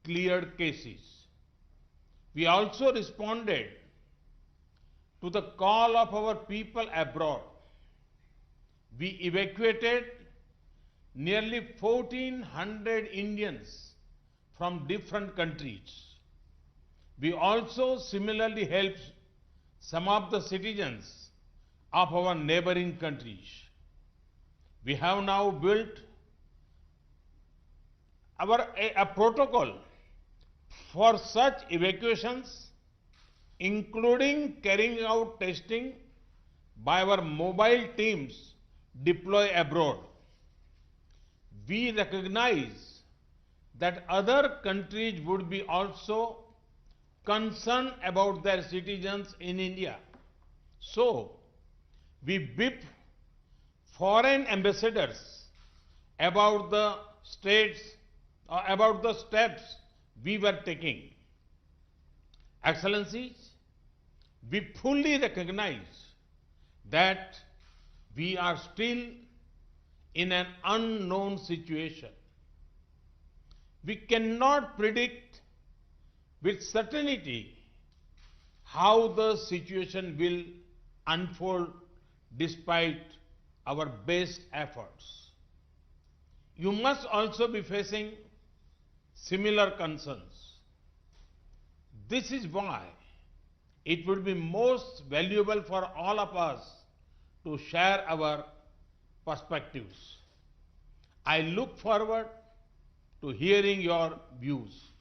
cleared cases. We also responded to the call of our people abroad. We evacuated nearly 1,400 Indians from different countries. We also similarly helped some of the citizens of our neighboring countries. We have now built a protocol for such evacuations, including carrying out testing by our mobile teams deployed abroad. We recognize that other countries would be also concerned about their citizens in India. So, we briefed foreign ambassadors about the steps we were taking. Excellencies, we fully recognize that we are still in an unknown situation. We cannot predict with certainty how the situation will unfold despite our best efforts. You must also be facing similar concerns. This is why it would be most valuable for all of us to share our perspectives. I look forward to hearing your views.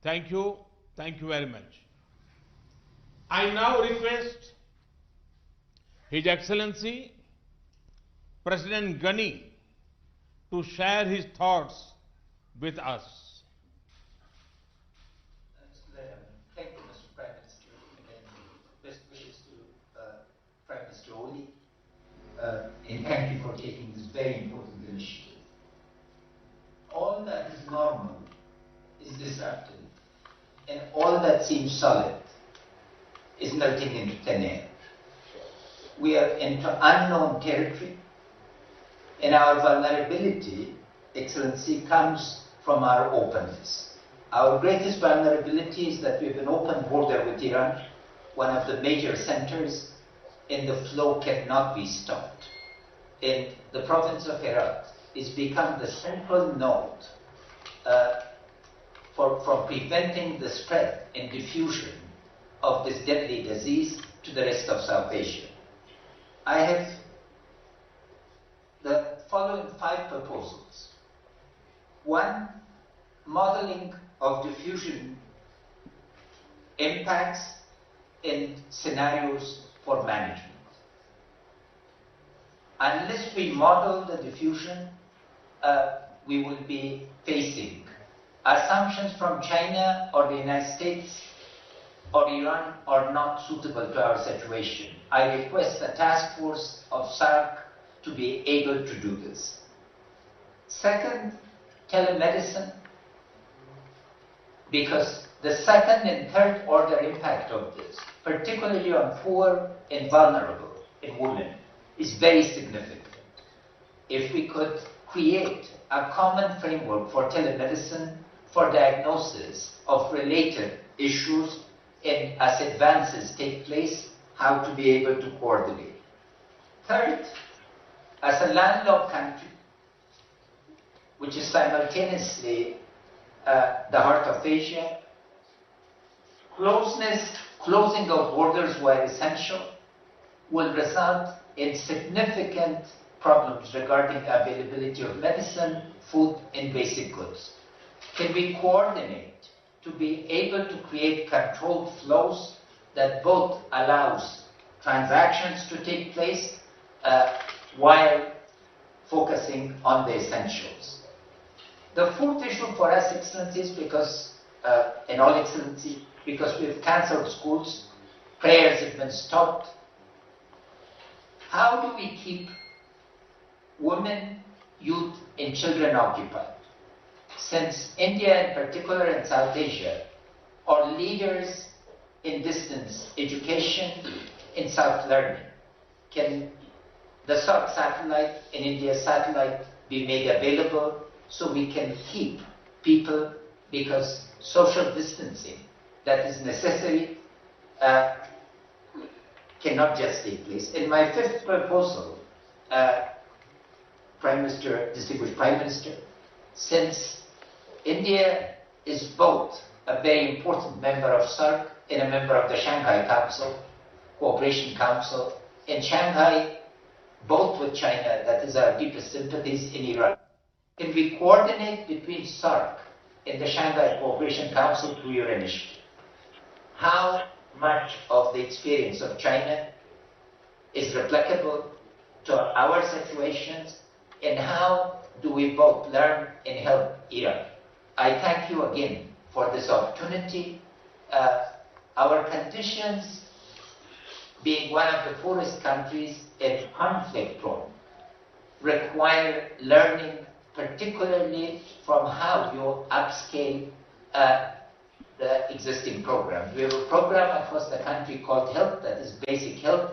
Thank you. Thank you very much. I now request His Excellency President Ghani to share his thoughts with us. Thank you, Mr. Prime Minister, and best wishes to Prime Minister Oli, and thank you for taking this very important initiative. All that is normal is disrupted, and all that seems solid is melting into thin air. We are into unknown territory, and our vulnerability, Excellency, comes from our openness. Our greatest vulnerability is that we have an open border with Iran, one of the major centers, and the flow cannot be stopped. And the province of Herat is become the central node for preventing the spread and diffusion of this deadly disease to the rest of South Asia. I have the following 5 proposals. 1, modeling of diffusion impacts and scenarios for management. Unless we model the diffusion, we will be facing assumptions from China or the United States or Iran are not suitable to our situation. I request the task force of SARC to be able to do this. Second, telemedicine, because the second and third order impact of this, particularly on poor and vulnerable and women, is very significant. If we could create a common framework for telemedicine for diagnosis of related issues and as advances take place, how to be able to coordinate. Third, as a landlocked country, which is simultaneously the heart of Asia, closing of borders where essential will result in significant problems regarding availability of medicine, food, and basic goods. Can we coordinate to be able to create controlled flows that both allows transactions to take place while focusing on the essentials? The fourth issue for us, Excellencies, because, and all Excellency, because we've cancelled schools, prayers have been stopped. How do we keep women, youth, and children occupied? Since India in particular and South Asia are leaders in distance education and self-learning, can the SARC satellite and India satellite be made available so we can keep people because social distancing that is necessary cannot just take place. In my fifth proposal, Prime Minister, distinguished Prime Minister, since India is both a very important member of SAARC and a member of the Shanghai Council, Cooperation Council, in Shanghai, both with China, that is our deepest sympathies, in Iran. Can we coordinate between SAARC and the Shanghai Cooperation Council through your initiative? How much of the experience of China is replicable to our situations, and how do we both learn and help Iran? I thank you again for this opportunity. Our conditions, being one of the poorest countries and conflict prone, require learning, particularly from how you upscale the existing programs. We have a program across the country called HELP, that is basic help.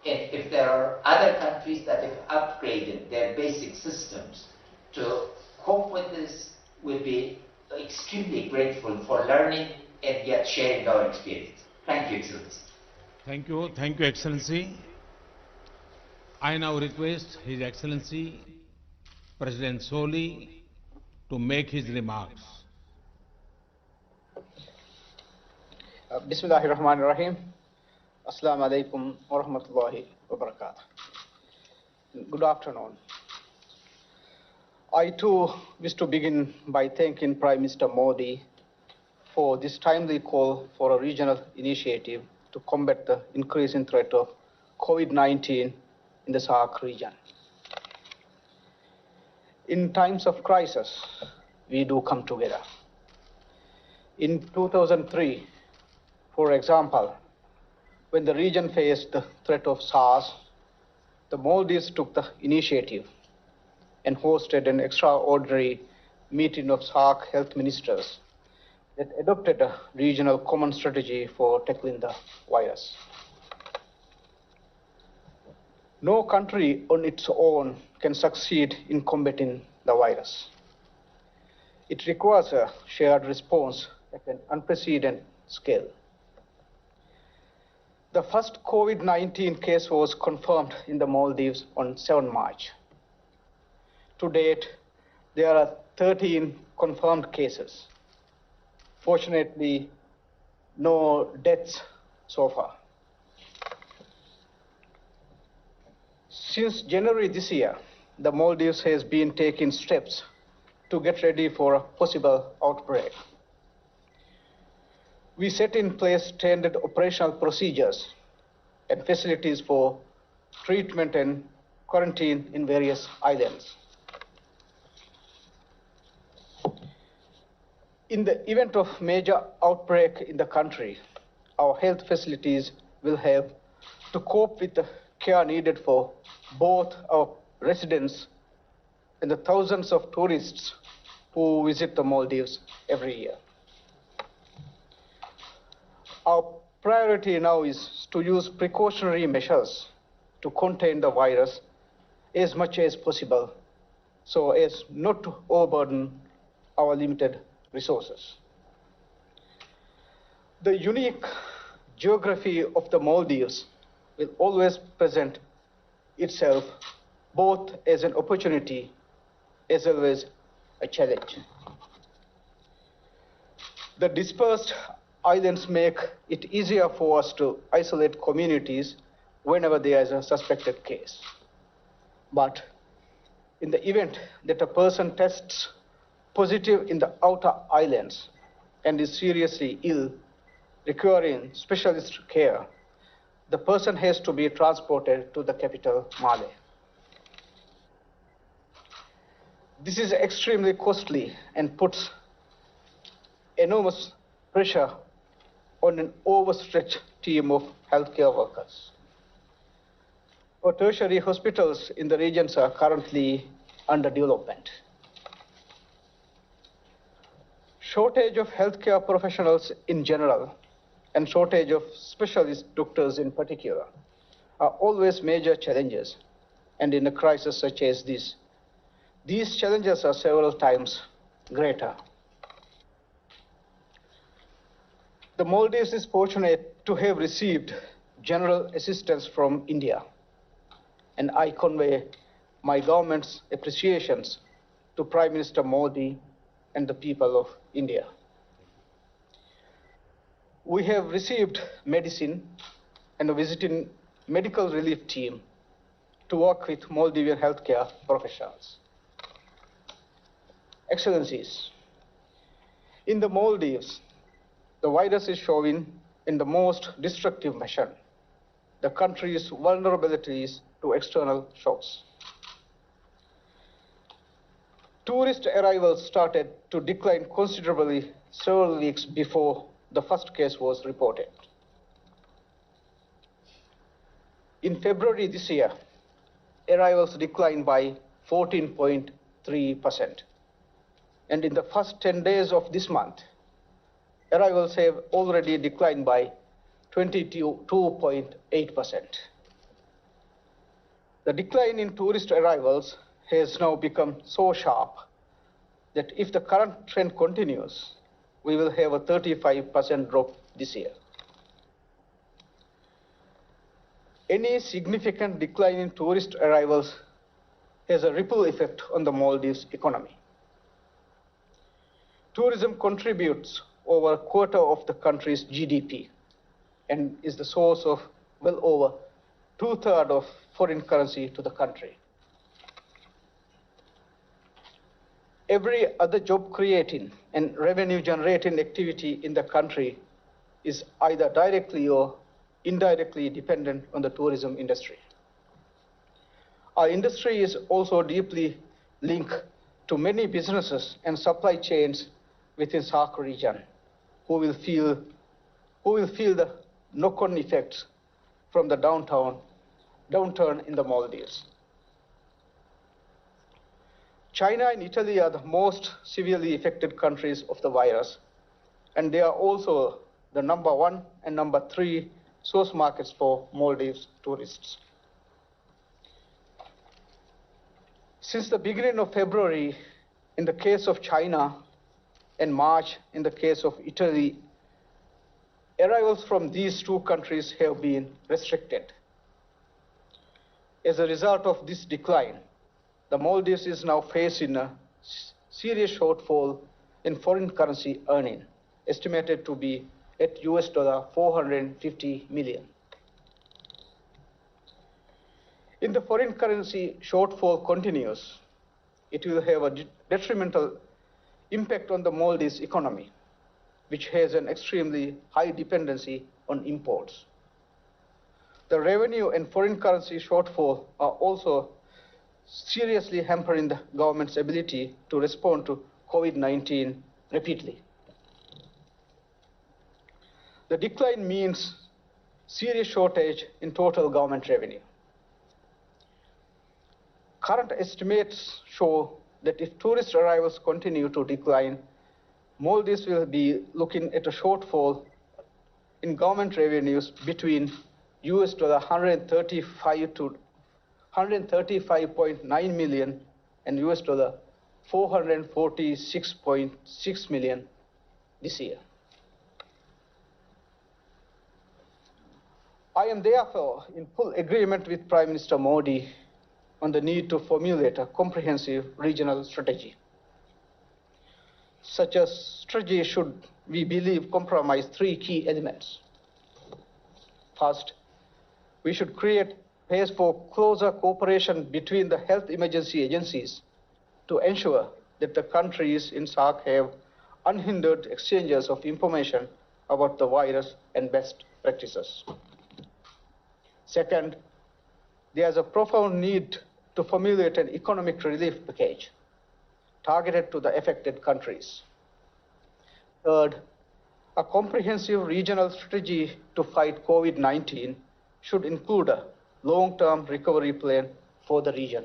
And if there are other countries that have upgraded their basic systems to cope with this, we'll be extremely grateful for learning and yet sharing our experience. Thank you, Excellency. Thank you. Thank you, Excellency. I now request His Excellency President Soli to make his remarks. Bismillahirrahmanirrahim. Assalamu alaikum wa rahmatullahi wa barakatuh. Good afternoon. I too wish to begin by thanking Prime Minister Modi for this timely call for a regional initiative to combat the increasing threat of COVID-19 in the SAARC region. In times of crisis, we do come together. In 2003, for example, when the region faced the threat of SARS, the Maldives took the initiative and hosted an extraordinary meeting of SAARC health ministers that adopted a regional common strategy for tackling the virus. No country on its own can succeed in combating the virus. It requires a shared response at an unprecedented scale. The first COVID-19 case was confirmed in the Maldives on 7 March. To date, there are 13 confirmed cases. Fortunately, no deaths so far. Since January this year, the Maldives has been taking steps to get ready for a possible outbreak. We set in place standard operational procedures and facilities for treatment and quarantine in various islands. In the event of major outbreak in the country, our health facilities will have to cope with the care needed for both our residents and the thousands of tourists who visit the Maldives every year. Our priority now is to use precautionary measures to contain the virus as much as possible so as not to overburden our limited resources. The unique geography of the Maldives will always present itself both as an opportunity as well as a challenge. The dispersed islands make it easier for us to isolate communities whenever there is a suspected case. But in the event that a person tests positive in the outer islands and is seriously ill, requiring specialist care, the person has to be transported to the capital, Male. This is extremely costly and puts enormous pressure on an overstretched team of healthcare workers. Our tertiary hospitals in the regions are currently under development. Shortage of healthcare professionals in general and shortage of specialist doctors in particular are always major challenges, and in a crisis such as this, these challenges are several times greater. The Maldives is fortunate to have received general assistance from India, and I convey my government's appreciations to Prime Minister Modi and the people of India. We have received medicine and a visiting medical relief team to work with Maldivian healthcare professionals. Excellencies, in the Maldives, the virus is showing in the most destructive fashion the country's vulnerabilities to external shocks. Tourist arrivals started to decline considerably several weeks before the first case was reported. In February this year, arrivals declined by 14.3%. And in the first 10 days of this month, arrivals have already declined by 22.8%. The decline in tourist arrivals has now become so sharp that if the current trend continues, we will have a 35% drop this year. Any significant decline in tourist arrivals has a ripple effect on the Maldives economy. Tourism contributes over a quarter of the country's GDP and is the source of well over 2/3 of foreign currency to the country. Every other job creating and revenue generating activity in the country is either directly or indirectly dependent on the tourism industry. Our industry is also deeply linked to many businesses and supply chains within SAARC region who will feel the knock-on effects from the downturn in the Maldives. China and Italy are the most severely affected countries of the virus, and they are also the number 1 and number 3 source markets for Maldives tourists. Since the beginning of February, in the case of China, and March, in the case of Italy, arrivals from these 2 countries have been restricted. As a result of this decline, the Maldives is now facing a serious shortfall in foreign currency earning, estimated to be at $450 million. If the foreign currency shortfall continues, it will have a detrimental impact on the Maldives economy, which has an extremely high dependency on imports. The revenue and foreign currency shortfall are also seriously hampering the government's ability to respond to COVID-19 rapidly. The decline means serious shortage in total government revenue. Current estimates show that if tourist arrivals continue to decline, Maldives will be looking at a shortfall in government revenues between $135.9 million and $446.6 million this year. I am therefore in full agreement with Prime Minister Modi on the need to formulate a comprehensive regional strategy. Such a strategy should, we believe, comprise 3 key elements. First, we should create space for closer cooperation between the health emergency agencies to ensure that the countries in SAARC have unhindered exchanges of information about the virus and best practices. Second, there is a profound need to formulate an economic relief package targeted to the affected countries. Third, a comprehensive regional strategy to fight COVID-19 should include a long-term recovery plan for the region.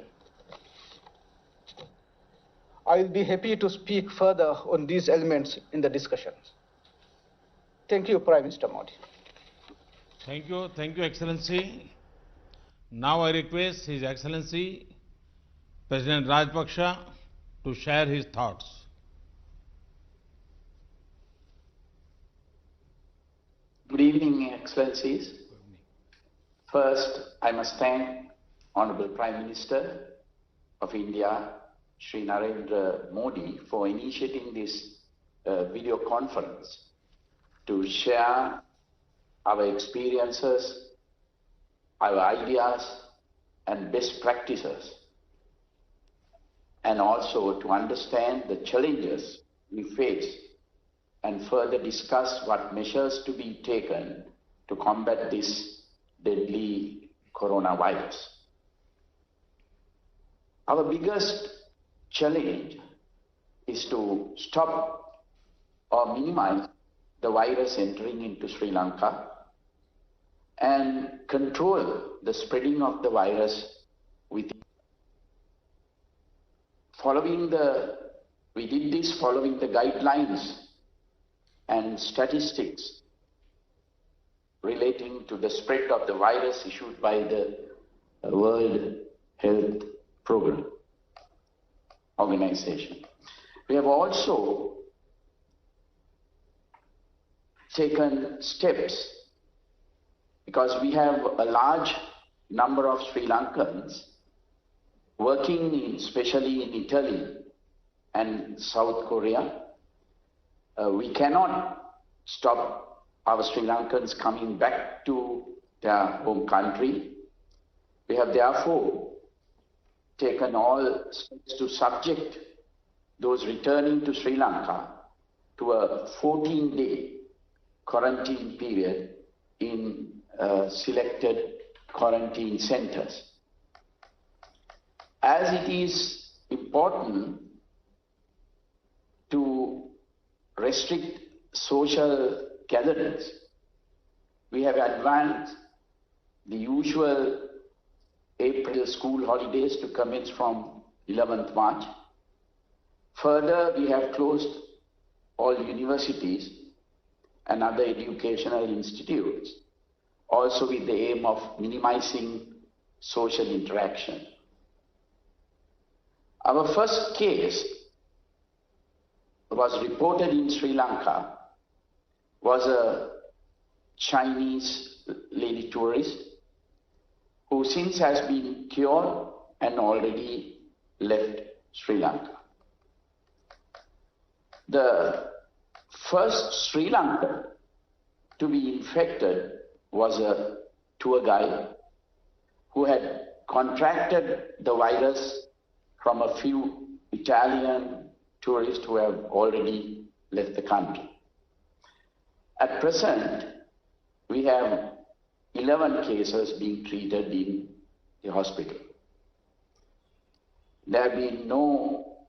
I will be happy to speak further on these elements in the discussions. Thank you, Prime Minister Modi. Thank you, Excellency. Now I request His Excellency President Rajapaksa to share his thoughts. evening, Excellencies. First, I must thank Honorable Prime Minister of India, Shri Narendra Modi, for initiating this video conference to share our experiences, our ideas, and best practices, and also to understand the challenges we face and further discuss what measures to be taken to combat this deadly coronavirus. Our biggest challenge is to stop or minimize the virus entering into Sri Lanka and control the spreading of the virus within. We did this following the guidelines and statistics relating to the spread of the virus issued by the World Health Program Organization. We have also taken steps because we have a large number of Sri Lankans working especially in Italy and South Korea. We cannot stop our Sri Lankans coming back to their home country. We have therefore taken all steps to subject those returning to Sri Lanka to a 14-day quarantine period in selected quarantine centers. As it is important to restrict social gatherings, we have advanced the usual April school holidays to commence from 11th March. Further, we have closed all universities and other educational institutes, also with the aim of minimizing social interaction. Our first case was reported in Sri Lanka was a Chinese lady tourist who since has been cured and already left Sri Lanka. The first Sri Lankan to be infected was a tour guide who had contracted the virus from a few Italian tourists who have already left the country. At present, we have 11 cases being treated in the hospital. There have been no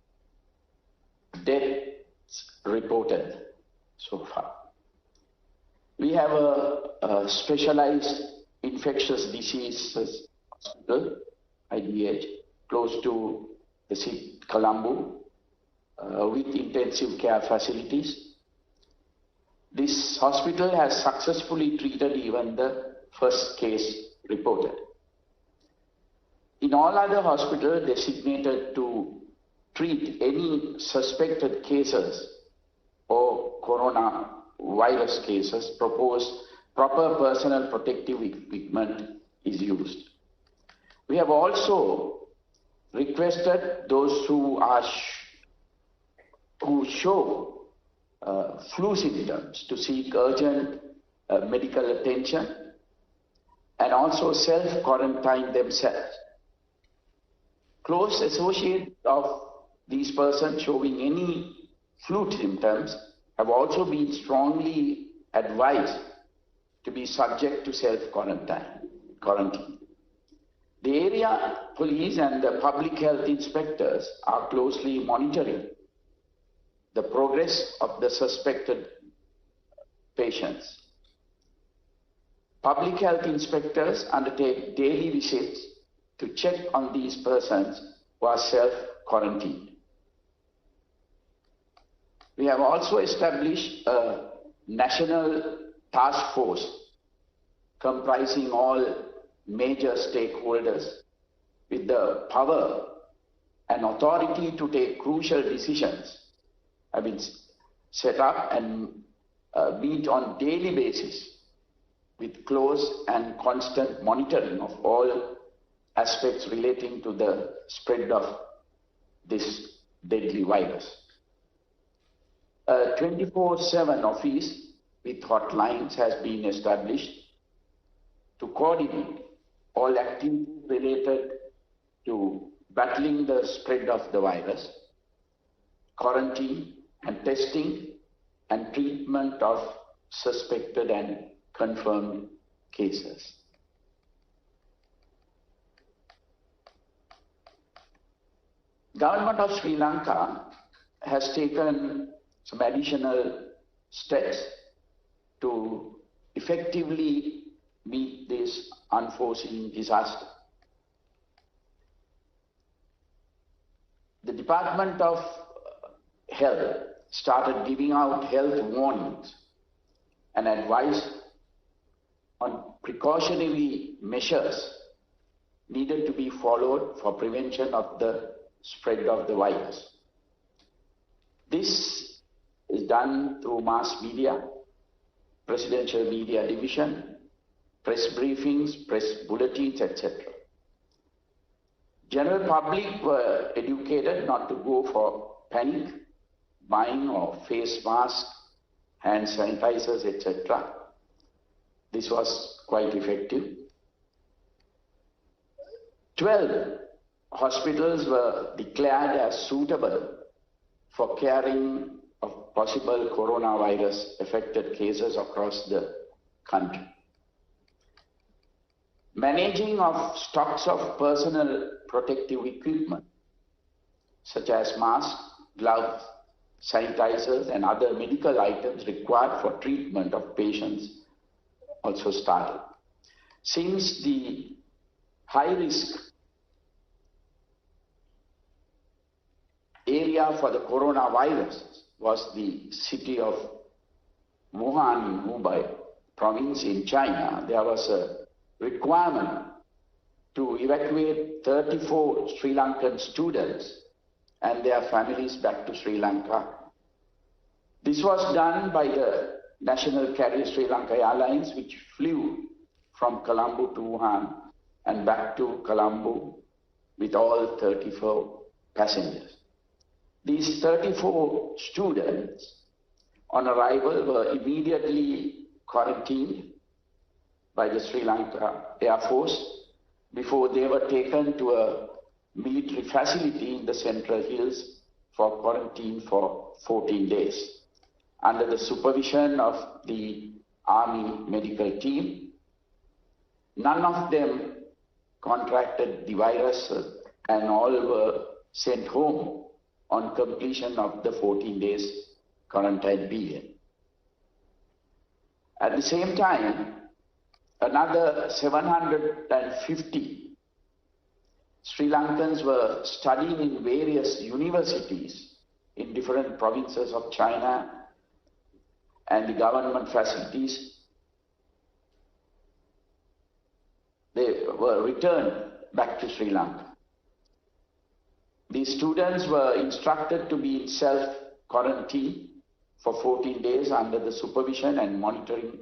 deaths reported so far. We have a specialized infectious diseases hospital, IDH, close to the city Colombo, with intensive care facilities. This hospital has successfully treated even the first case reported. In all other hospitals designated to treat any suspected cases or coronavirus cases, proper personal protective equipment is used. We have also requested those who show flu symptoms to seek urgent medical attention and also self-quarantine themselves. Close associates of these persons showing any flu symptoms have also been strongly advised to be subject to self-quarantine. The area police and the public health inspectors are closely monitoring the progress of the suspected patients. Public health inspectors undertake daily visits to check on these persons who are self-quarantined. We have also established a national task force comprising all major stakeholders with the power and authority to take crucial decisions have been set up and meet on daily basis with close and constant monitoring of all aspects relating to the spread of this deadly virus. A 24/7 office with hotlines has been established to coordinate all activities related to battling the spread of the virus, quarantine and testing and treatment of suspected and confirmed cases. Government of Sri Lanka has taken some additional steps to effectively meet this unforeseen disaster. The Department of Health started giving out health warnings and advice on precautionary measures needed to be followed for prevention of the spread of the virus. This is done through mass media, presidential media division, press briefings, press bulletins, etc. General public were educated not to go for panic buying of face masks, hand sanitizers, etc. This was quite effective. 12 hospitals were declared as suitable for caring of possible coronavirus affected cases across the country. Managing of stocks of personal protective equipment such as masks, gloves, sanitizers and other medical items required for treatment of patients also started. Since the high risk area for the coronavirus was the city of Wuhan in Hubei province in China, there was a requirement to evacuate 34 Sri Lankan students and their families back to Sri Lanka. This was done by the national carrier Sri Lanka Airlines, which flew from Colombo to Wuhan and back to Colombo with all 34 passengers. These 34 students on arrival were immediately quarantined by the Sri Lanka Air Force before they were taken to a military facility in the Central Hills for quarantine for 14 days under the supervision of the Army medical team. None of them contracted the virus and all were sent home on completion of the 14 days quarantine period. At the same time, another 750 Sri Lankans were studying in various universities in different provinces of China and the government facilities. They were returned back to Sri Lanka. These students were instructed to be in self-quarantine for 14 days under the supervision and monitoring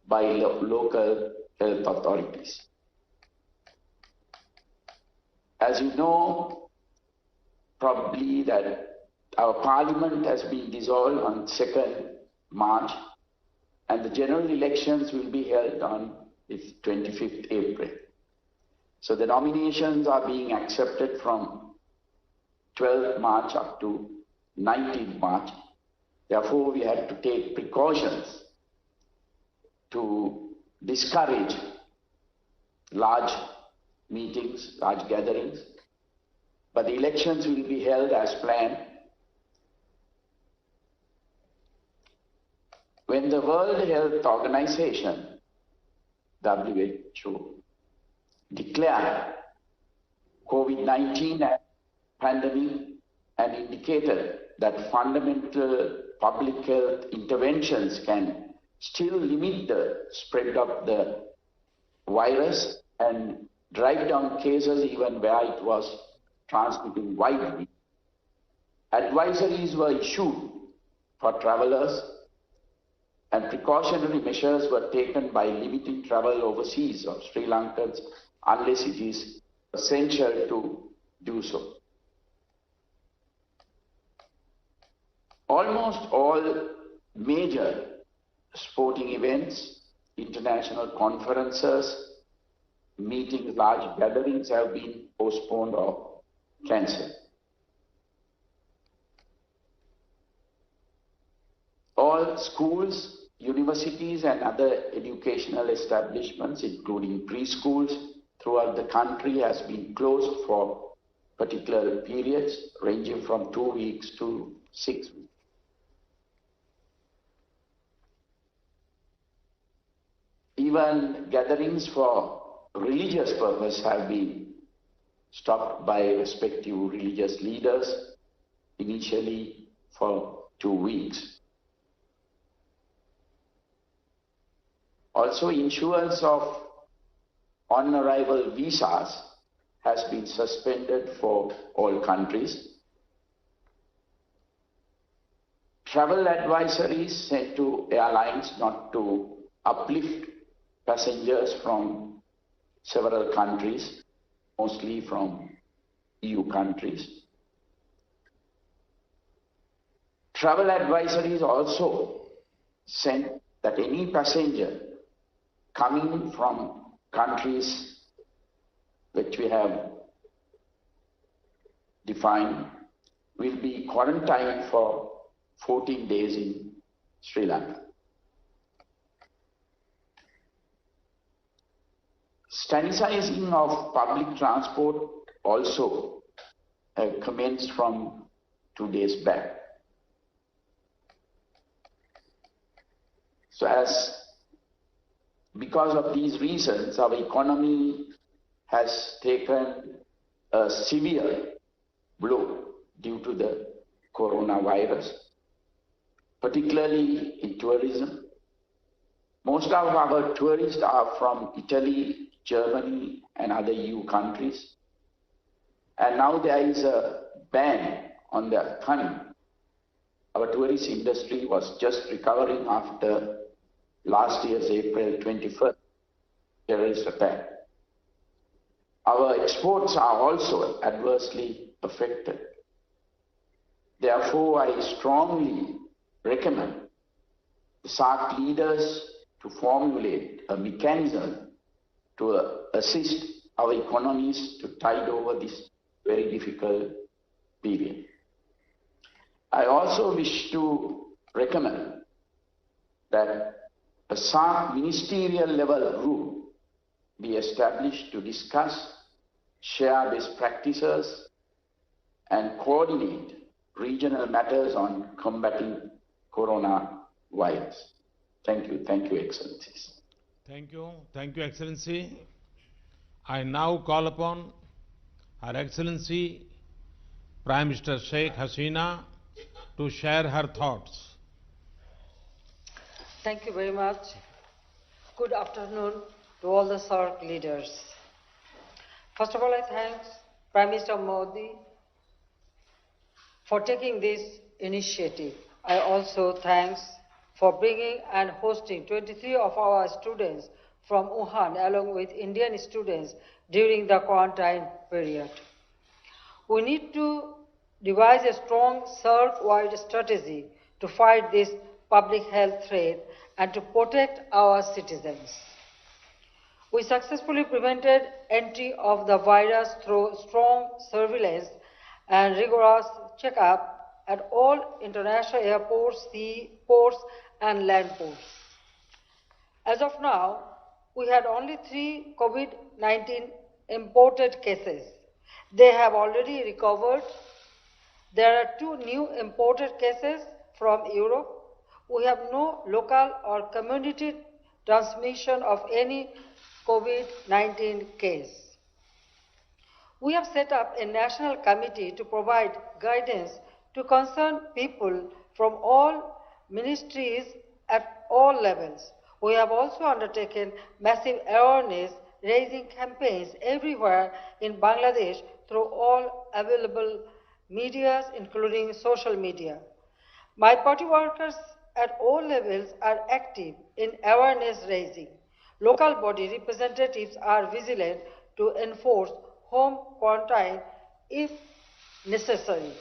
by local health authorities. As you know, probably that our parliament has been dissolved on 2nd March and the general elections will be held on 25th April. So the nominations are being accepted from 12th March up to 19th March. Therefore, we had to take precautions to discourage large meetings, large gatherings, but the elections will be held as planned. When the World Health Organization, WHO, declared COVID-19 as pandemic and indicated that fundamental public health interventions can still limit the spread of the virus and drive down cases even where it was transmitting widely. Advisories were issued for travelers and precautionary measures were taken by limiting travel overseas of Sri Lankans unless it is essential to do so. Almost all major sporting events, international conferences, meetings, large gatherings have been postponed or cancelled. All schools, universities and other educational establishments, including preschools throughout the country, has been closed for particular periods ranging from 2 weeks to 6 weeks. Even gatherings for religious purpose have been stopped by respective religious leaders, initially for 2 weeks. Also, issuance of on-arrival visas has been suspended for all countries. Travel advisories sent to airlines not to uplift passengers from several countries, mostly from EU countries. Travel advisories also sent that any passenger coming from countries which we have defined will be quarantined for 14 days in Sri Lanka. Sanitizing of public transport also commenced from 2 days back. So because of these reasons, our economy has taken a severe blow due to the coronavirus, particularly in tourism. Most of our tourists are from Italy, Germany and other EU countries. And now there is a ban on their coming. Our tourist industry was just recovering after last year's April 21st terrorist attack. Our exports are also adversely affected. Therefore, I strongly recommend the SAARC leaders to formulate a mechanism to assist our economies to tide over this very difficult period. I also wish to recommend that a SAARC ministerial level group be established to discuss, share best practices and coordinate regional matters on combating coronavirus. Thank you, Excellencies. Thank you, Excellency. I now call upon Her Excellency Prime Minister Sheikh Hasina to share her thoughts. Thank you very much. Good afternoon to all the SAARC leaders. First of all, I thank Prime Minister Modi for taking this initiative. I also thanks for bringing and hosting 23 of our students from Wuhan along with Indian students during the quarantine period. We need to devise a strong SAARC-wide strategy to fight this public health threat and to protect our citizens. We successfully prevented entry of the virus through strong surveillance and rigorous checkup at all international airports, sea ports and land ports. As of now, we had only 3 COVID-19 imported cases. They have already recovered. There are 2 new imported cases from Europe. We have no local or community transmission of any COVID-19 case. We have set up a national committee to provide guidance to concerned people from all ministries at all levels. We have also undertaken massive awareness raising campaigns everywhere in Bangladesh through all available medias, including social media. My party workers at all levels are active in awareness raising. Local body representatives are vigilant to enforce home quarantine if necessary.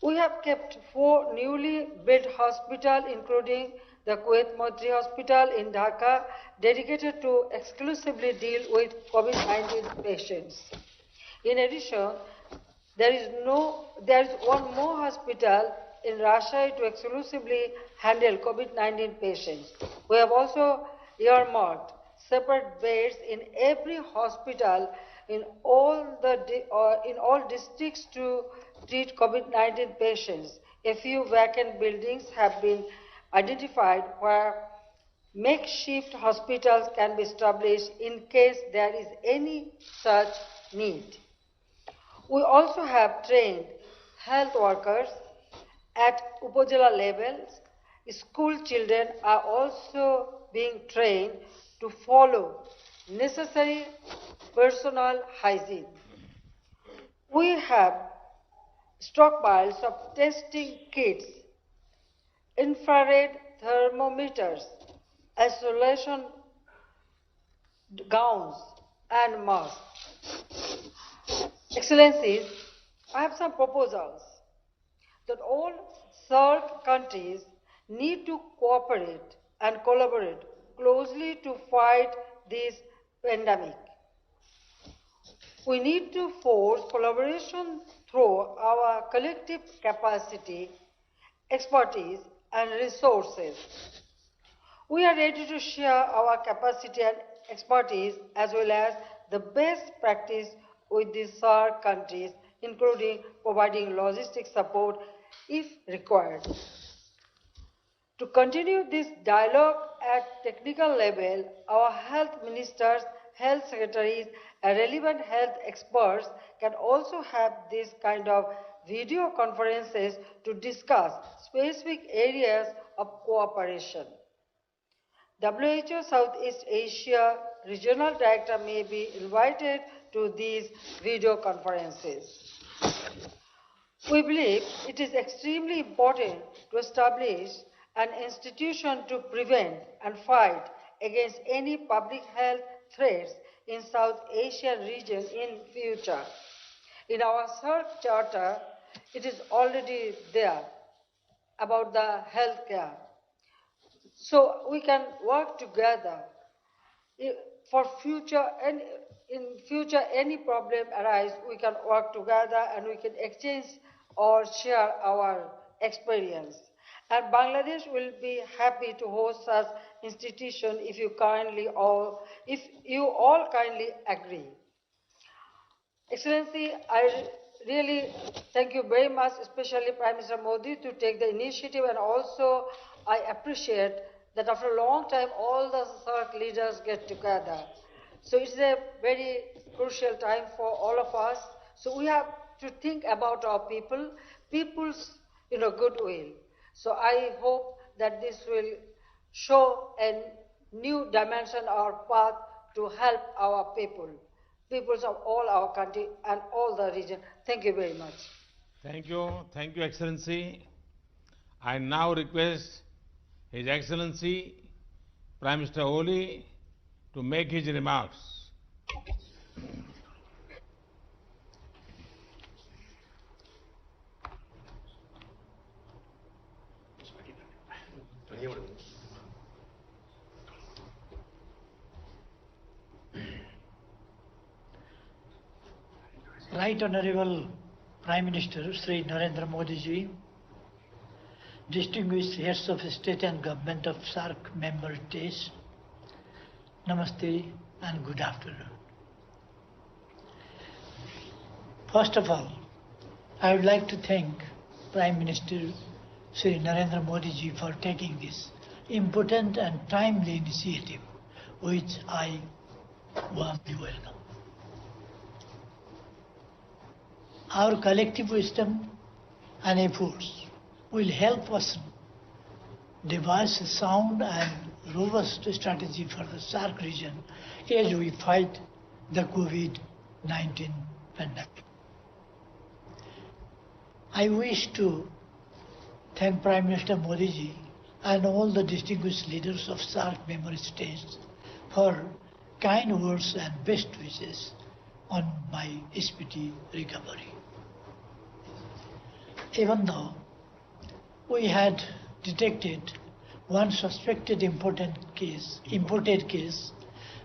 We have kept 4 newly built hospitals, including the Kuwait Modri Hospital in Dhaka, dedicated to exclusively deal with COVID-19 patients. In addition, there is one more hospital in Rajshahi to exclusively handle COVID-19 patients. We have also earmarked separate beds in every hospital in all districts to treat COVID-19 patients. A few vacant buildings have been identified where makeshift hospitals can be established in case there is any such need. We also have trained health workers at Upazila levels. School children are also being trained to follow necessary personal hygiene. We have stockpiles of testing kits, infrared thermometers, isolation gowns, and masks. Excellencies, I have some proposals that all SAARC countries need to cooperate and collaborate closely to fight this pandemic. We need to force collaboration through our collective capacity, expertise, and resources. We are ready to share our capacity and expertise as well as the best practice with the SAARC countries, including providing logistic support if required. To continue this dialogue at technical level, our health ministers, health secretaries, and relevant health experts can also have this kind of video conferences to discuss specific areas of cooperation. WHO Southeast Asia Regional Director may be invited to these video conferences. We believe it is extremely important to establish an institution to prevent and fight against any public health threats in South Asian region in future. In our SAARC charter, it is already there about the healthcare. So we can work together for future, and in future any problem arise, we can work together and we can exchange or share our experience. And Bangladesh will be happy to host such institution if you all kindly agree. Excellency, I really thank you very much, especially Prime Minister Modi, to take the initiative, and also I appreciate that after a long time all the SAARC leaders get together. So it's a very crucial time for all of us. So we have to think about our people's goodwill. So I hope that this will show a new dimension or path to help our peoples of all our country and all the region. Thank you very much. Thank you, Excellency. I now request His Excellency Prime Minister Oli to make his remarks. Right Honorable Prime Minister Sri Narendra Modi ji, distinguished heads of state and government of SAARC member states, Namaste and good afternoon. First of all, I would like to thank Prime Minister Sri Narendra Modi ji for taking this important and timely initiative, which I warmly welcome. Our collective wisdom and efforts will help us devise a sound and robust strategy for the SAARC region as we fight the COVID-19 pandemic. I wish to thank Prime Minister Modi ji and all the distinguished leaders of SAARC member states for kind words and best wishes on my speedy recovery. Even though we had detected one suspected imported case,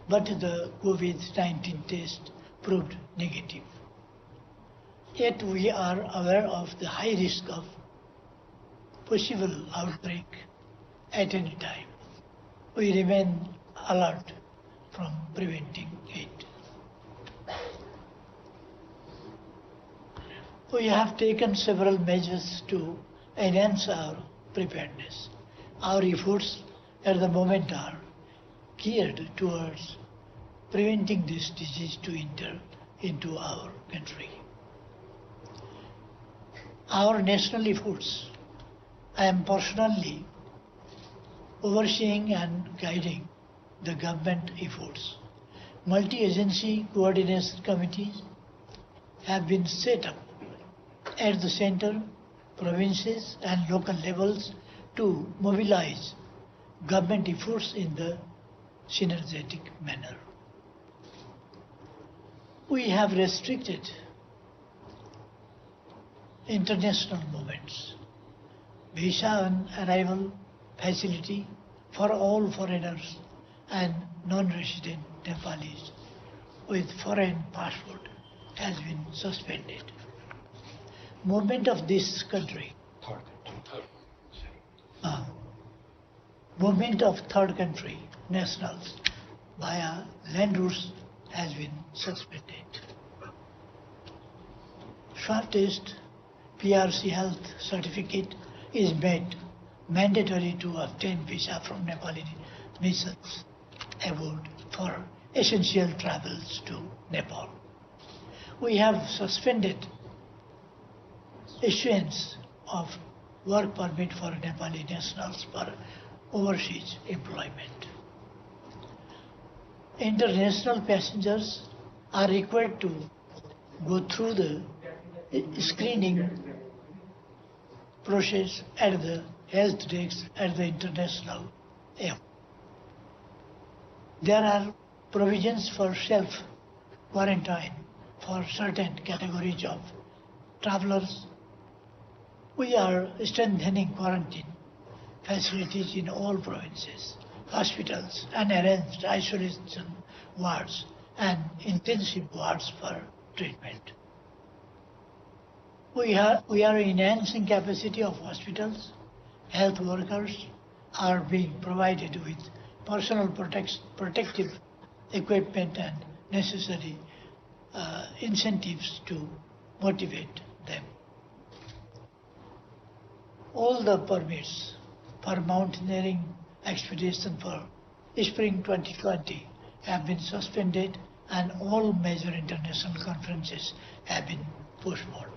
but the COVID-19 test proved negative. Yet we are aware of the high risk of possible outbreak at any time. We remain alert from preventing it. We have taken several measures to enhance our preparedness. Our efforts at the moment are geared towards preventing this disease to enter into our country. Our national efforts, I am personally overseeing and guiding the government efforts. Multi-agency coordination committees have been set up at the center, provinces and local levels to mobilize government efforts in the synergetic manner. We have restricted international movements. Visa on arrival facility for all foreigners and non-resident Nepalis with foreign passport has been suspended. Movement of this country, movement of third country nationals via land routes has been suspended. Swab test PRC health certificate is made mandatory to obtain visa from Nepali missions abroad for essential travels to Nepal. We have suspended issuance of work permit for Nepali nationals for overseas employment. International passengers are required to go through the screening process at the health desk at the international airport. There are provisions for self-quarantine for certain categories of travelers. We are strengthening quarantine facilities in all provinces, hospitals, and arranged isolation wards and intensive wards for treatment. We are enhancing capacity of hospitals. Health workers are being provided with personal protective equipment and necessary incentives to motivate them. All the permits for mountaineering expedition for spring 2020 have been suspended and all major international conferences have been postponed.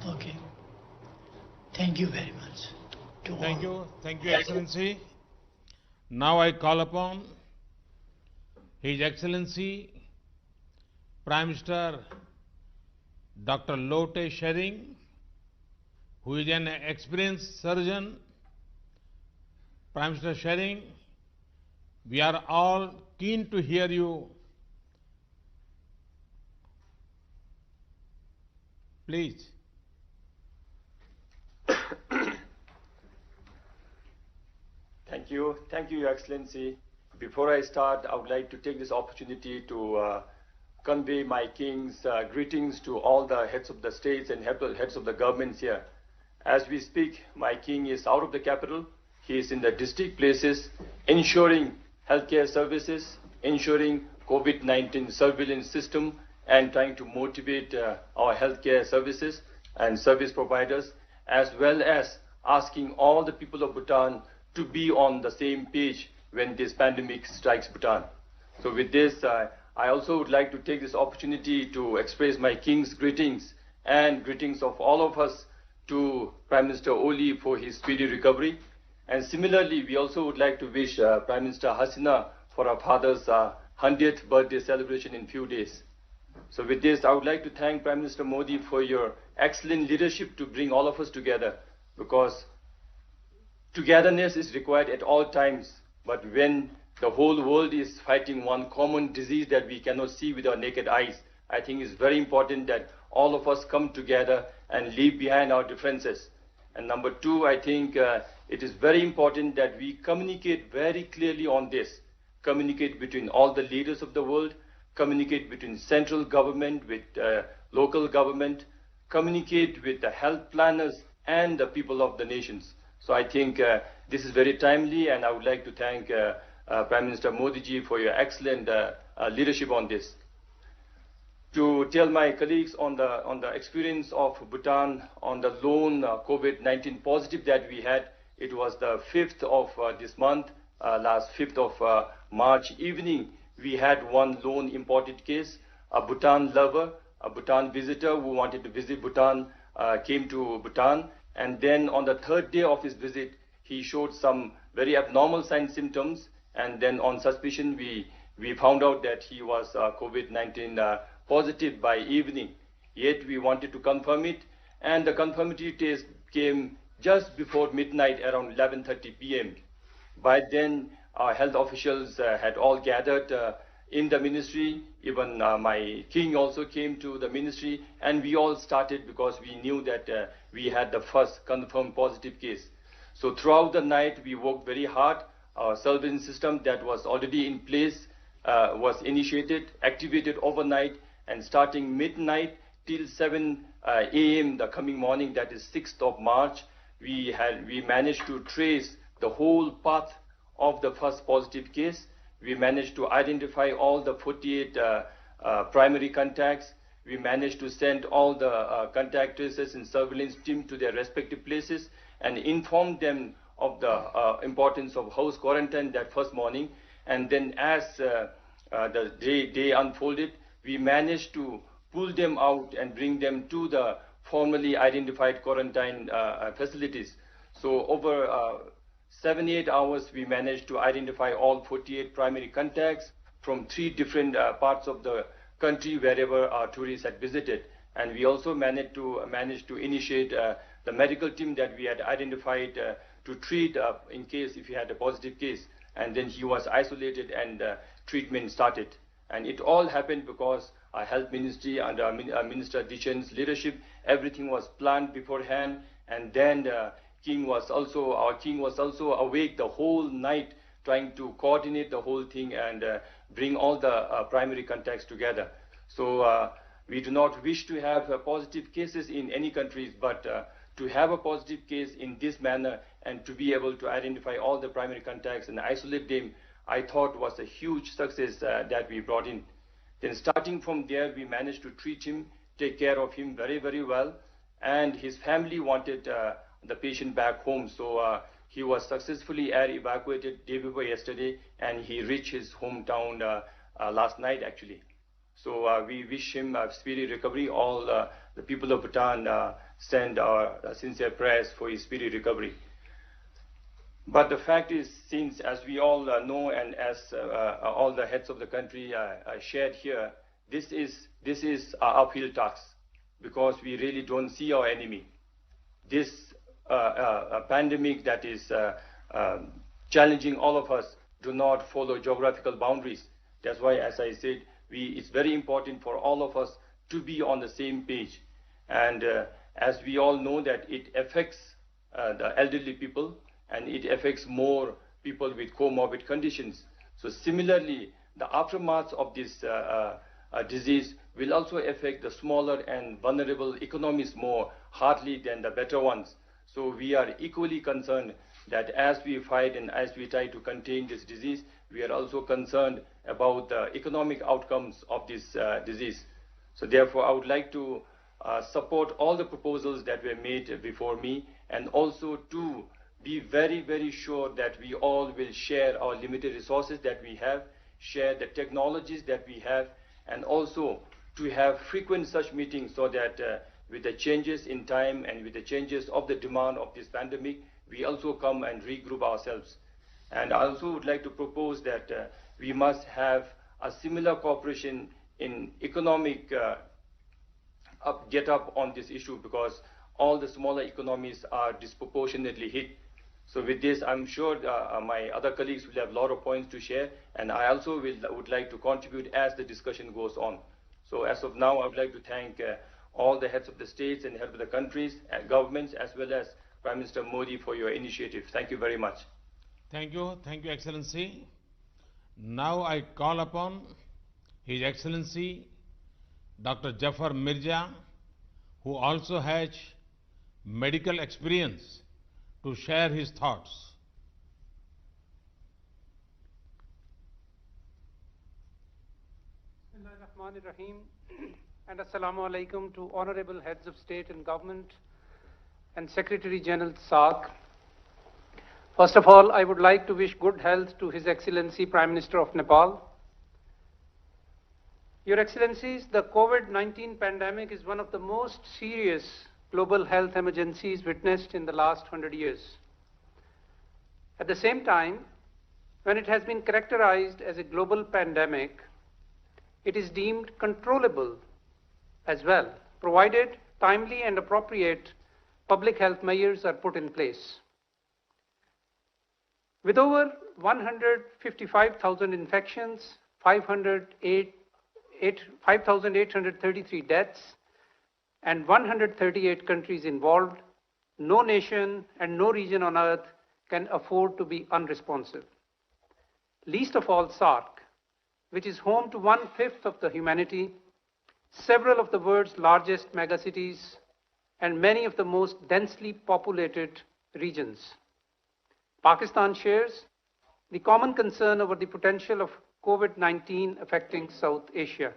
Okay. Thank you very much. Thank you, Excellency. Now I call upon His Excellency Prime Minister Dr. Lote Shering, who is an experienced surgeon. Prime Minister Shering, we are all keen to hear you. Please. Thank you, Your Excellency. Before I start, I would like to take this opportunity to convey my King's greetings to all the heads of the states and heads of the governments here. As we speak, my King is out of the capital. He is in the district places, ensuring healthcare services, ensuring COVID-19 surveillance system, and trying to motivate our healthcare services and service providers, as well as asking all the people of Bhutan to be on the same page when this pandemic strikes Bhutan. So with this, I also would like to take this opportunity to express my King's greetings and greetings of all of us to Prime Minister Oli for his speedy recovery. And similarly, we also would like to wish Prime Minister Hasina for her father's 100th birthday celebration in few days. So with this, I would like to thank Prime Minister Modi for your excellent leadership to bring all of us together, because togetherness is required at all times. But when the whole world is fighting one common disease that we cannot see with our naked eyes, I think it's very important that all of us come together and leave behind our differences. And number two, I think it is very important that we communicate very clearly on this. Communicate between all the leaders of the world, communicate between central government with local government, communicate with the health planners and the people of the nations. So I think this is very timely, and I would like to thank Prime Minister Modi ji for your excellent leadership on this. To tell my colleagues on the experience of Bhutan on the lone COVID-19 positive that we had, it was the 5th of this month, last 5th of March evening, we had one lone imported case, a Bhutan lover, a Bhutan visitor who wanted to visit Bhutan, came to Bhutan, and then on the 3rd day of his visit, he showed some very abnormal signs, symptoms, and then on suspicion, we found out that he was COVID-19 positive by evening. Yet we wanted to confirm it, and the confirmatory test came just before midnight, around 11:30 p.m. By then, our health officials had all gathered in the ministry. Even my king also came to the ministry, and we all started because we knew that we had the first confirmed positive case. So throughout the night, we worked very hard. Our surveillance system that was already in place was initiated, activated overnight, and starting midnight till 7 a.m. the coming morning, that is 6th of March, we managed to trace the whole path of the first positive case. We managed to identify all the 48 primary contacts. We managed to send all the contact tracers and surveillance team to their respective places and inform them of the importance of house quarantine that first morning. And then as the day unfolded, we managed to pull them out and bring them to the formally identified quarantine facilities. So over 78 hours, we managed to identify all 48 primary contacts from 3 different parts of the country wherever our tourists had visited. And we also managed to initiate the medical team that we had identified to treat in case if he had a positive case. And then he was isolated and treatment started. And it all happened because our health ministry under Minister Dishen's leadership, everything was planned beforehand. And then our king was also awake the whole night trying to coordinate the whole thing and bring all the primary contacts together. So we do not wish to have positive cases in any countries, but to have a positive case in this manner and to be able to identify all the primary contacts and isolate them, I thought was a huge success that we brought in. Then starting from there, we managed to treat him, take care of him very, very well. And his family wanted the patient back home. So he was successfully air evacuated day before yesterday, and he reached his hometown last night actually. So we wish him a speedy recovery. All the people of Bhutan send our sincere prayers for his speedy recovery. But the fact is, since as we all know and as all the heads of the country shared here, this is an uphill task because we really don't see our enemy. This pandemic that is challenging all of us do not follow geographical boundaries. That's why, as I said, it's very important for all of us to be on the same page. And as we all know that it affects the elderly people, and it affects more people with comorbid conditions. So similarly, the aftermath of this disease will also affect the smaller and vulnerable economies more hardly than the better ones. So we are equally concerned that as we fight and as we try to contain this disease, we are also concerned about the economic outcomes of this disease. So therefore, I would like to support all the proposals that were made before me, and also to be very, very sure that we all will share our limited resources that we have, share the technologies that we have, and also to have frequent such meetings so that with the changes in time and with the changes of the demand of this pandemic, we also come and regroup ourselves. And I also would like to propose that we must have a similar cooperation in economic get up on this issue, because all the smaller economies are disproportionately hit. So with this, I'm sure my other colleagues will have a lot of points to share, and I also would like to contribute as the discussion goes on. So as of now, I would like to thank all the heads of the states and heads of the countries and governments, as well as Prime Minister Modi, for your initiative. Thank you very much. Thank you, Excellency. Now I call upon His Excellency Dr. Jafar Mirza, who also has medical experience, to share his thoughts. Bismillahirrahmanirrahim, and Assalamu alaikum to honorable heads of state and government and Secretary General SAARC. First of all, I would like to wish good health to His Excellency Prime Minister of Nepal. Your Excellencies, the COVID-19 pandemic is one of the most serious global health emergencies witnessed in the last 100 years. At the same time, when it has been characterized as a global pandemic, it is deemed controllable as well, provided timely and appropriate public health measures are put in place. With over 155,000 infections, 5,833 deaths, and 138 countries involved, no nation and no region on earth can afford to be unresponsive. Least of all SAARC, which is home to 1/5 of the humanity, several of the world's largest megacities, and many of the most densely populated regions. Pakistan shares the common concern over the potential of COVID-19 affecting South Asia.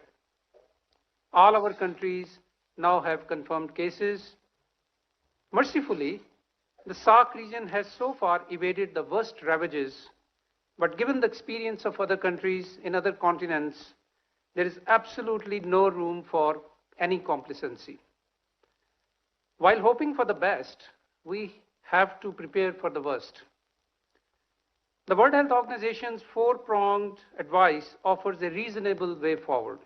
All our countries now have confirmed cases. Mercifully, the SAARC region has so far evaded the worst ravages, but given the experience of other countries in other continents, there is absolutely no room for any complacency. While hoping for the best, we have to prepare for the worst. The World Health Organization's four-pronged advice offers a reasonable way forward,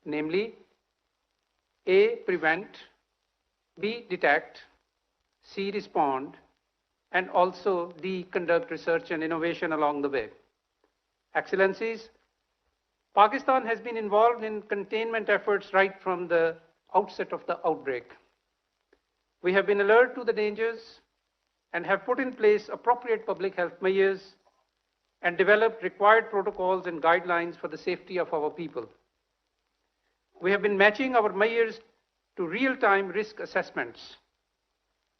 namely, A, prevent, B, detect, C, respond, and also D, conduct research and innovation along the way. Excellencies, Pakistan has been involved in containment efforts right from the outset of the outbreak. We have been alert to the dangers and have put in place appropriate public health measures and developed required protocols and guidelines for the safety of our people. We have been matching our measures to real-time risk assessments.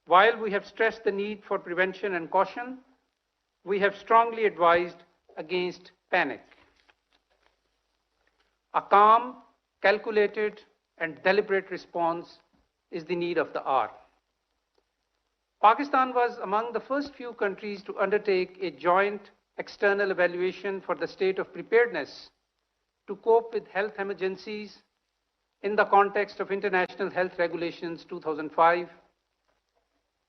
While we have stressed the need for prevention and caution, we have strongly advised against panic. A calm, calculated, and deliberate response is the need of the hour. Pakistan was among the first few countries to undertake a joint external evaluation for the state of preparedness to cope with health emergencies in the context of International Health Regulations 2005.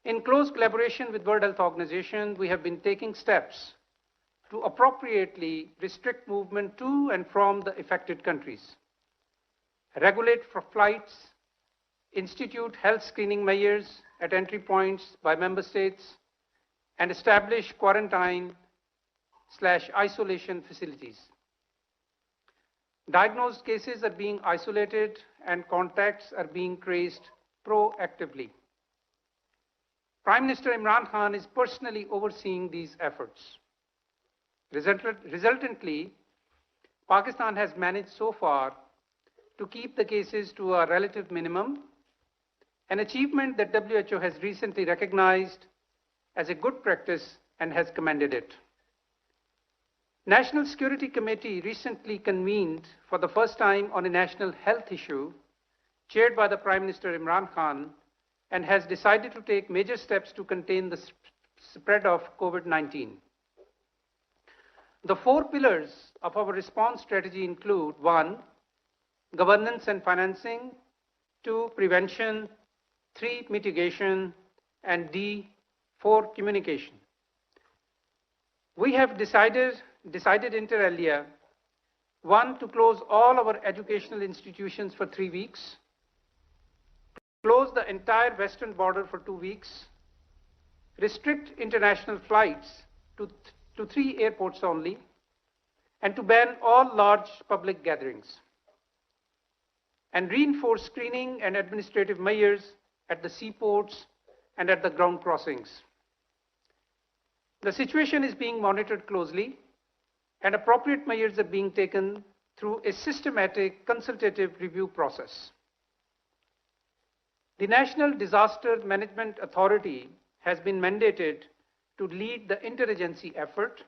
In close collaboration with World Health Organization, we have been taking steps to appropriately restrict movement to and from the affected countries, regulate for flights, institute health screening measures at entry points by member states, and establish quarantine/isolation facilities. Diagnosed cases are being isolated and contacts are being traced proactively. Prime Minister Imran Khan is personally overseeing these efforts. Resultantly, Pakistan has managed so far to keep the cases to a relative minimum, an achievement that WHO has recently recognized as a good practice and has commended it. National Security Committee recently convened for the first time on a national health issue, chaired by the Prime Minister Imran Khan, and has decided to take major steps to contain the spread of COVID-19. The four pillars of our response strategy include: 1, governance and financing; 2, prevention; 3, mitigation; and D, 4. Communication. We have decided inter alia, 1, to close all our educational institutions for 3 weeks, close the entire western border for 2 weeks, restrict international flights to 3 airports only, and to ban all large public gatherings, and reinforce screening and administrative measures at the seaports and at the ground crossings. The situation is being monitored closely, and appropriate measures are being taken through a systematic consultative review process. The National Disaster Management Authority has been mandated to lead the interagency effort,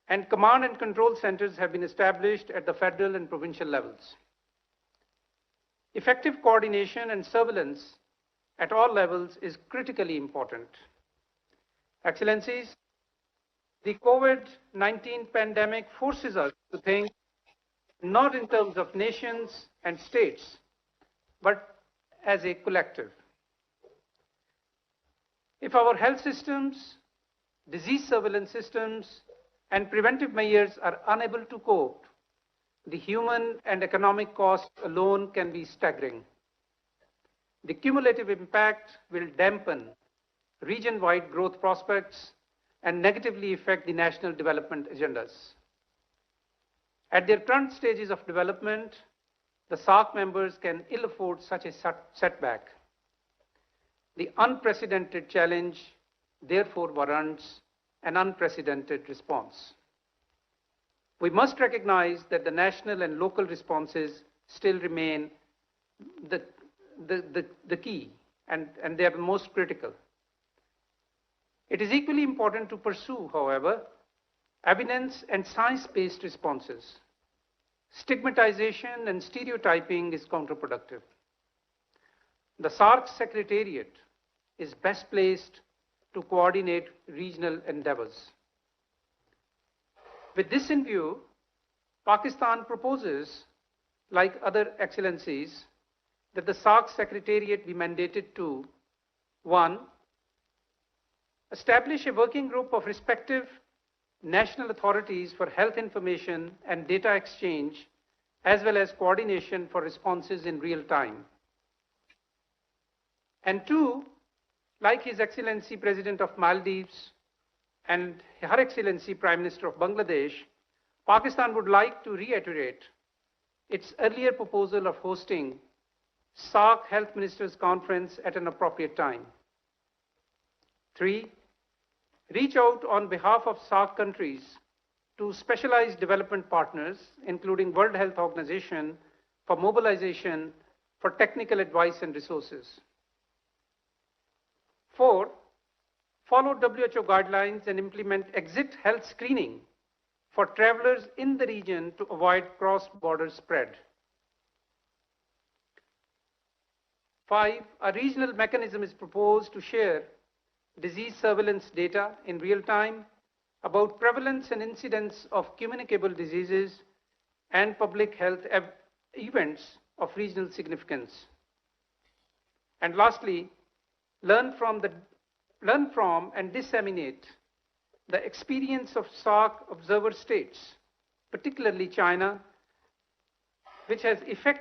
and command and control centers have been established at the federal and provincial levels. Effective coordination and surveillance at all levels is critically important. Excellencies, the COVID-19 pandemic forces us to think not in terms of nations and states, but as a collective. If our health systems, disease surveillance systems, and preventive measures are unable to cope, the human and economic cost alone can be staggering. The cumulative impact will dampen region-wide growth prospects and negatively affect the national development agendas. At their current stages of development, the SAARC members can ill afford such a setback. The unprecedented challenge therefore warrants an unprecedented response. We must recognize that the national and local responses still remain the key, and they are the most critical. It is equally important to pursue, however, evidence and science-based responses. Stigmatization and stereotyping is counterproductive. The SAARC Secretariat is best placed to coordinate regional endeavors. With this in view, Pakistan proposes, like other excellencies, that the SAARC Secretariat be mandated to 1. Establish a working group of respective national authorities for health information and data exchange, as well as coordination for responses in real time. And 2, like His Excellency President of Maldives and Her Excellency Prime Minister of Bangladesh, Pakistan would like to reiterate its earlier proposal of hosting SAARC Health Ministers Conference at an appropriate time. 3, reach out on behalf of SAARC countries to specialized development partners, including World Health Organization, for mobilization for technical advice and resources. 4, follow WHO guidelines and implement exit health screening for travelers in the region to avoid cross-border spread. 5, a regional mechanism is proposed to share disease surveillance data in real time about prevalence and incidence of communicable diseases and public health events of regional significance. And lastly, learn from and disseminate the experience of SAARC observer states, particularly China, which has effectively